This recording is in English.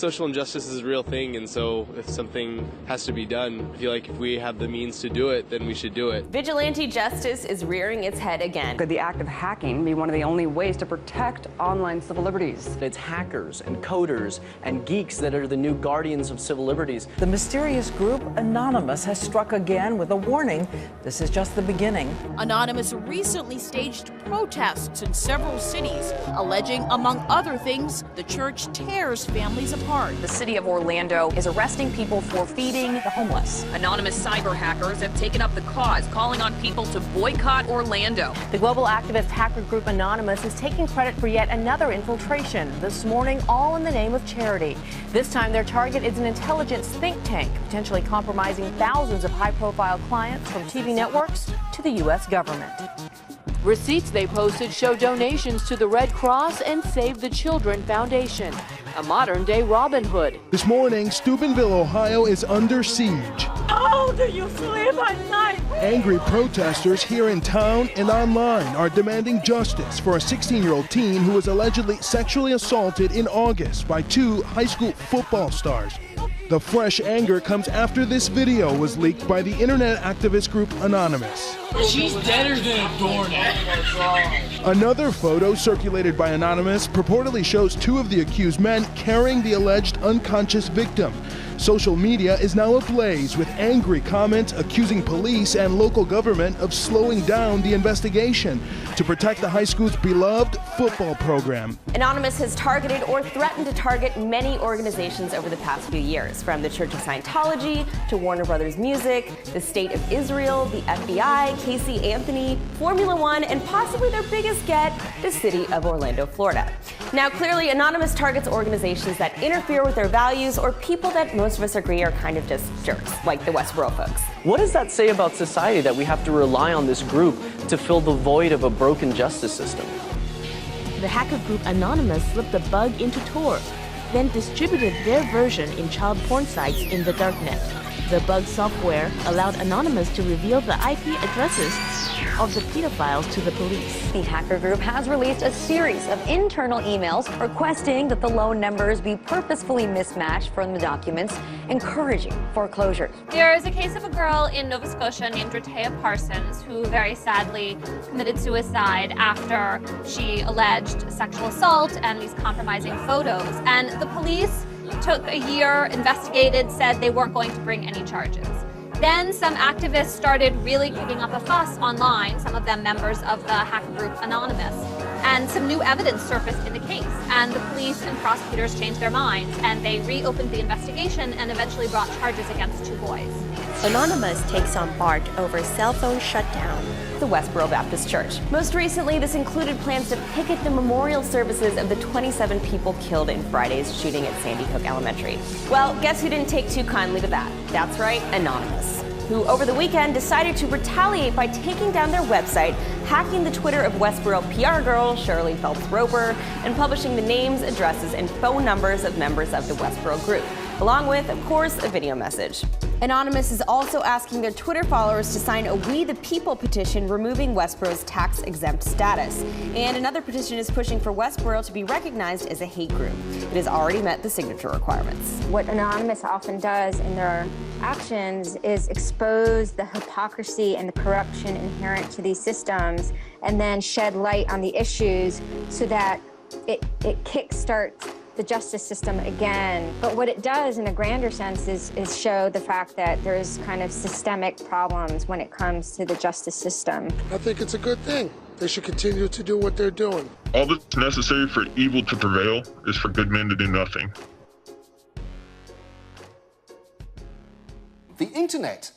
Social injustice is a real thing, and so if something has to be done, I feel like if we have the means to do it, then we should do it. Vigilante justice is rearing its head again. Could the act of hacking be one of the only ways to protect online civil liberties? It's hackers and coders and geeks that are the new guardians of civil liberties. The mysterious group Anonymous has struck again with a warning. This is just the beginning. Anonymous recently staged protests in several cities, alleging, among other things, the church tears families apart. The city of Orlando is arresting people for feeding the homeless. Anonymous cyber hackers have taken up the cause, calling on people to boycott Orlando. The global activist hacker group Anonymous is taking credit for yet another infiltration, this morning all in the name of charity. This time their target is an intelligence think tank, potentially compromising thousands of high-profile clients from TV networks to the U.S. government. Receipts they posted show donations to the Red Cross and Save the Children Foundation, a modern-day Robin Hood. This morning, Steubenville, Ohio is under siege. How do you sleep at night? Angry protesters here in town and online are demanding justice for a 16-year-old teen who was allegedly sexually assaulted in August by two high school football stars. The fresh anger comes after this video was leaked by the internet activist group Anonymous. She's deader than a doornail. Another photo circulated by Anonymous purportedly shows two of the accused men carrying the alleged unconscious victim. Social media is now ablaze with angry comments accusing police and local government of slowing down the investigation to protect the high school's beloved football program. Anonymous has targeted or threatened to target many organizations over the past few years, from the Church of Scientology to Warner Brothers Music, the State of Israel, the FBI, Casey Anthony, Formula One, and possibly their biggest get, the city of Orlando, Florida. Now, clearly, Anonymous targets organizations that interfere with their values or people that most of us agree are kind of just jerks, like the Westboro folks. What does that say about society that we have to rely on this group to fill the void of a broken justice system? The hacker group Anonymous slipped a bug into Tor, then distributed their version in child porn sites in the darknet. The bug software allowed Anonymous to reveal the IP addresses of the pedophiles to the police. The hacker group has released a series of internal emails requesting that the loan numbers be purposefully mismatched from the documents, encouraging foreclosures. There is a case of a girl in Nova Scotia named Rehtaeh Parsons who very sadly committed suicide after she alleged sexual assault and these compromising photos. And the police took a year, investigated, said they weren't going to bring any charges. Then some activists started really kicking up a fuss online, some of them members of the hacker group Anonymous, and some new evidence surfaced in the case. And the police and prosecutors changed their minds, and they reopened the investigation and eventually brought charges against two boys. Anonymous takes on Bart over cell phone shutdown. The Westboro Baptist Church. Most recently, this included plans to picket the memorial services of the 27 people killed in Friday's shooting at Sandy Hook Elementary. Well, guess who didn't take too kindly to that? That's right, Anonymous, who over the weekend decided to retaliate by taking down their website, hacking the Twitter of Westboro PR girl Shirley Phelps Roper, and publishing the names, addresses, and phone numbers of members of the Westboro group, along with, of course, a video message. Anonymous is also asking their Twitter followers to sign a We the People petition removing Westboro's tax-exempt status. And another petition is pushing for Westboro to be recognized as a hate group. It has already met the signature requirements. What Anonymous often does in their actions is expose the hypocrisy and the corruption inherent to these systems and then shed light on the issues so that it kickstarts the justice system again. But what it does in a grander sense is show the fact that there's kind of systemic problems when it comes to the justice system. I think it's a good thing. They should continue to do what they're doing. All that's necessary for evil to prevail is for good men to do nothing. The internet